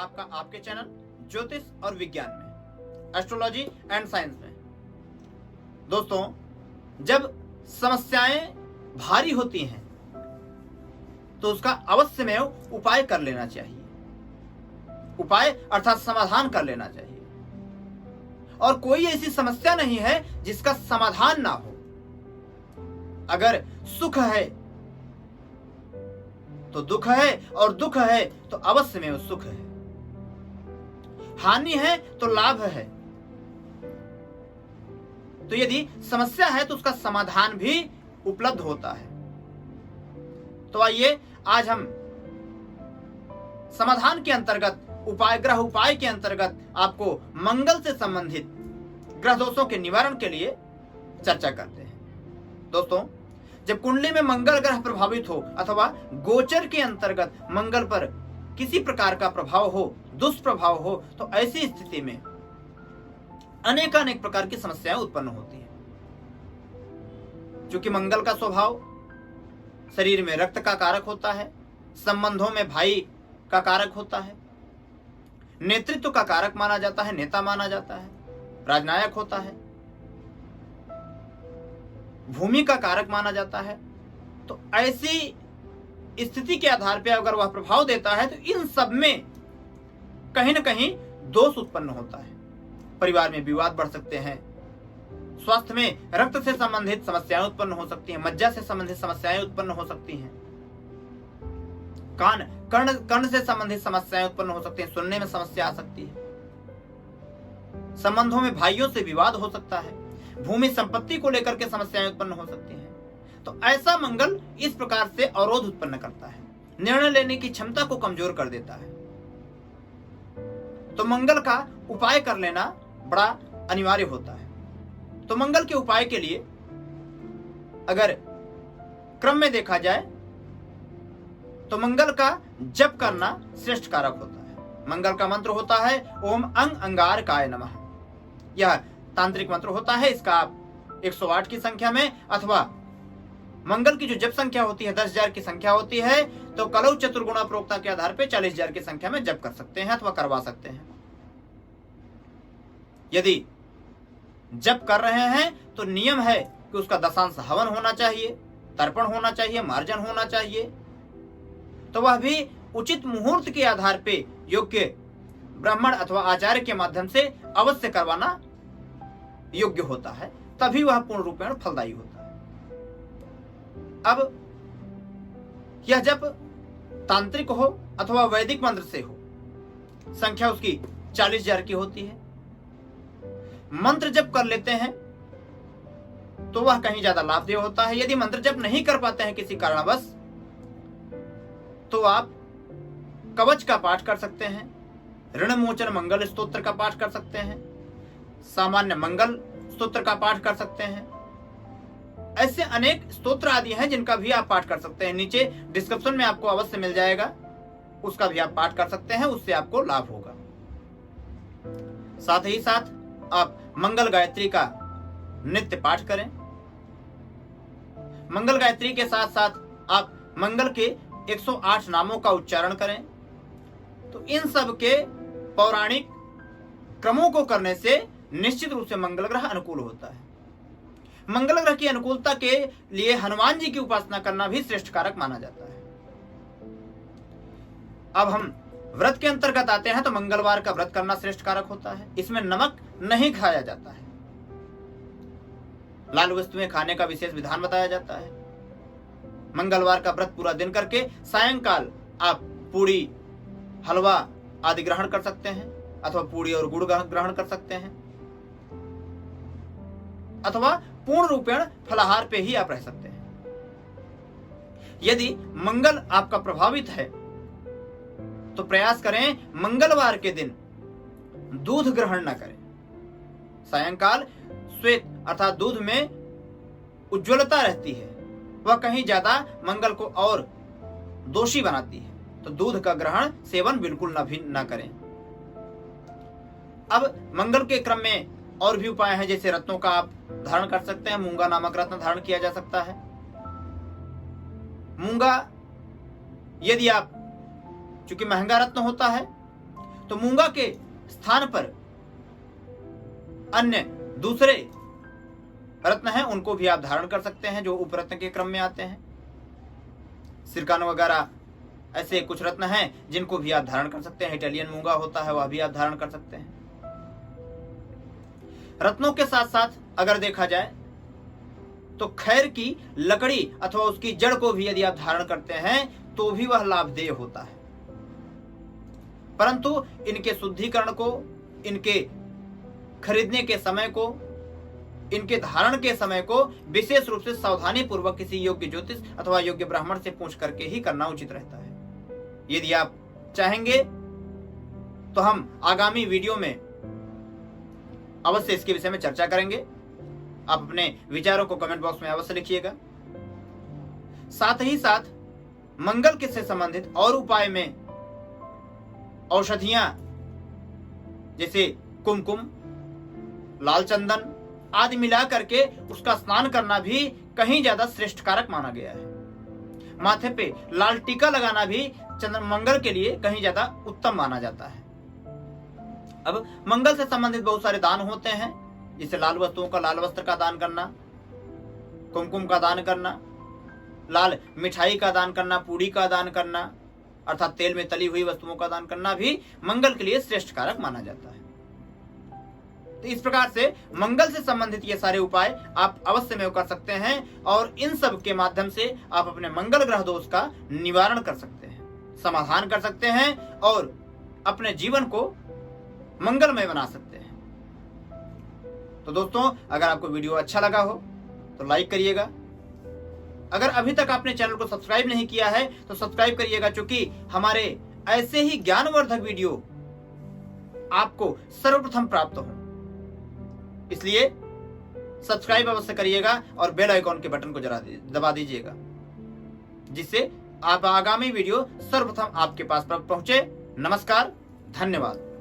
आपका आपके चैनल ज्योतिष और विज्ञान में, एस्ट्रोलॉजी एंड साइंस में। दोस्तों, जब समस्याएं भारी होती हैं तो उसका अवश्य में उपाय कर लेना चाहिए। उपाय अर्थात समाधान कर लेना चाहिए। और कोई ऐसी समस्या नहीं है जिसका समाधान ना हो। अगर सुख है तो दुख है, और दुख है तो अवश्य में वो सुख है। हानि है तो लाभ है। तो यदि समस्या है तो उसका समाधान भी उपलब्ध होता है। तो आइए आज हम समाधान के अंतर्गत, ग्रह उपाय के अंतर्गत आपको मंगल से संबंधित ग्रह दोषों के निवारण के लिए चर्चा करते हैं। दोस्तों, जब कुंडली में मंगल ग्रह प्रभावित हो अथवा गोचर के अंतर्गत मंगल पर किसी प्रकार का प्रभाव हो, दुष्प्रभाव हो, तो ऐसी स्थिति में अनेक प्रकार की समस्याएं उत्पन्न होती हैं। क्योंकि मंगल का स्वभाव शरीर में रक्त का कारक होता है, संबंधों में भाई का कारक होता है, नेतृत्व का कारक माना जाता है, नेता माना जाता है, राजनायक होता है, भूमि का कारक माना जाता है। तो ऐसी स्थिति के आधार पर अगर वह प्रभाव देता है तो इन सब में कहीं न कहीं दोष उत्पन्न होता है। परिवार में विवाद बढ़ सकते हैं, स्वास्थ्य में रक्त से संबंधित समस्याएं उत्पन्न हो सकती हैं, मज्जा से संबंधित समस्याएं उत्पन्न हो सकती हैं, कर्ण से संबंधित समस्याएं उत्पन्न हो सकती हैं, सुनने में समस्या आ सकती है, संबंधों में भाइयों से विवाद हो सकता है, भूमि संपत्ति को लेकर के समस्याएं उत्पन्न हो सकती हैं। तो ऐसा मंगल इस प्रकार से अवरोध उत्पन्न करता है, निर्णय लेने की क्षमता को कमजोर कर देता है। तो मंगल का उपाय कर लेना बड़ा अनिवार्य होता है। तो मंगल के उपाय के लिए अगर क्रम में देखा जाए तो मंगल का जप करना श्रेष्ठ कारक होता है। मंगल का मंत्र होता है ओम अंग अंगारकाय नमः। यह तांत्रिक मंत्र होता है। इसका आप 108 की संख्या में अथवा मंगल की जो जप संख्या होती है 10,000 की संख्या होती है, तो कलौ चतुर्गुणा प्रोक्ता के आधार पर 40,000 की संख्या में जप कर सकते हैं अथवा करवा सकते हैं। यदि जप कर रहे हैं तो नियम है कि उसका दशांश हवन होना चाहिए, तर्पण होना चाहिए, मार्जन होना चाहिए। तो वह भी उचित मुहूर्त के आधार पे योग्य ब्राह्मण अथवा आचार्य के माध्यम से अवश्य करवाना योग्य होता है, तभी वह पूर्ण रूपेण फलदायी होता है। अब यह जप तांत्रिक हो अथवा वैदिक मंत्र से हो, संख्या उसकी 40,000 की होती है। मंत्र जप कर लेते हैं तो वह कहीं ज्यादा लाभदेय होता है। यदि मंत्र जप नहीं कर पाते हैं किसी कारणवश, तो आप कवच का पाठ कर सकते हैं, ऋण मोचन मंगल स्तोत्र का पाठ कर सकते हैं, सामान्य मंगल स्तोत्र का पाठ कर सकते हैं। ऐसे अनेक स्तोत्र आदि हैं जिनका भी आप पाठ कर सकते हैं। नीचे डिस्क्रिप्शन में आपको अवश्य मिल जाएगा, उसका भी आप पाठ कर सकते हैं, उससे आपको लाभ होगा। साथ ही साथ आप मंगल गायत्री का नित्य पाठ करें। मंगल गायत्री के साथ साथ आप मंगल के 108 नामों का उच्चारण करें। तो इन सब के पौराणिक क्रमों को करने से निश्चित रूप से मंगल ग्रह अनुकूल होता है। मंगल ग्रह की अनुकूलता के लिए हनुमान जी की उपासना करना भी श्रेष्ठ कारक माना जाता है। अब हम व्रत के अंतर्गत आते हैं तो मंगलवार का व्रत करना श्रेष्ठ कारक होता है। इसमें नमक नहीं खाया जाता है, लाल वस्तुएं खाने का विशेष विधान बताया जाता है। मंगलवार का व्रत पूरा दिन करके सायंकाल आप पूड़ी, हलवा आदि ग्रहण कर सकते हैं, अथवा पूड़ी और गुड़ ग्रहण कर सकते हैं, अथवा पूर्ण रूपेण फलाहार पे ही आप रह सकते हैं। यदि मंगल आपका प्रभावित है तो प्रयास करें मंगलवार के दिन दूध ग्रहण न करें। सायंकाल श्वेत अर्थात दूध में उज्ज्वलता रहती है, वह कहीं ज्यादा मंगल को और दोषी बनाती है। तो दूध का ग्रहण सेवन बिल्कुल न करें। अब मंगल के क्रम में और भी उपाय हैं, जैसे रत्नों का आप धारण कर सकते हैं। मूंगा नामक रत्न धारण किया जा सकता है। मूंगा यदि आप, चूंकि महंगा रत्न होता है, तो मूंगा के स्थान पर अन्य दूसरे रत्न हैं उनको भी आप धारण कर सकते हैं, जो उपरत्न के क्रम में आते हैं। सिरकान वगैरह ऐसे कुछ रत्न हैं जिनको भी आप धारण कर सकते हैं। इटालियन मूंगा होता है, वह भी आप धारण कर सकते हैं। रत्नों के साथ साथ अगर देखा जाए तो खैर की लकड़ी अथवा उसकी जड़ को भी यदि आप धारण करते हैं तो भी वह लाभदेय होता है। परंतु इनके शुद्धिकरण को, इनके खरीदने के समय को, इनके धारण के समय को विशेष रूप से सावधानी पूर्वक किसी योग्य ज्योतिष अथवा योग्य ब्राह्मण से पूछ करके ही करना उचित रहता है। यदि आप चाहेंगे तो हम आगामी वीडियो में अवश्य इसके विषय में चर्चा करेंगे। आप अपने विचारों को कमेंट बॉक्स में अवश्य लिखिएगा। साथ ही साथ मंगल के से संबंधित और उपाय में औषधियां जैसे कुमकुम, लाल चंदन आदि मिला करके उसका स्नान करना भी कहीं ज्यादा श्रेष्ठ कारक माना गया है। माथे पे लाल टीका लगाना भी मंगल के लिए कहीं ज्यादा उत्तम माना जाता है। अब मंगल से संबंधित बहुत सारे दान होते हैं, जैसे लाल वस्तुओं का लाल वस्त्र का दान करना, कुमकुम का दान करना, लाल मिठाई का दान करना, पूड़ी का दान करना, अर्थात तेल में तली हुई वस्तुओं का दान करना भी मंगल के लिए श्रेष्ठ कारक माना जाता है। तो इस प्रकार से मंगल से संबंधित ये सारे उपाय आप अवश्य में कर सकते हैं और इन सब के माध्यम से आप अपने मंगल ग्रह दोष का निवारण कर सकते हैं, समाधान कर सकते हैं और अपने जीवन को मंगलमय बना सकते हैं। तो दोस्तों, अगर आपको वीडियो अच्छा लगा हो तो लाइक करिएगा। अगर अभी तक आपने चैनल को सब्सक्राइब नहीं किया है तो सब्सक्राइब करिएगा, क्योंकि हमारे ऐसे ही ज्ञानवर्धक वीडियो आपको सर्वप्रथम प्राप्त हो। इसलिए सब्सक्राइब अवश्य करिएगा और बेल आइकॉन के बटन को जरा दबा दीजिएगा, जिससे आप आगामी वीडियो सर्वप्रथम आपके पास पहुंचे। नमस्कार, धन्यवाद।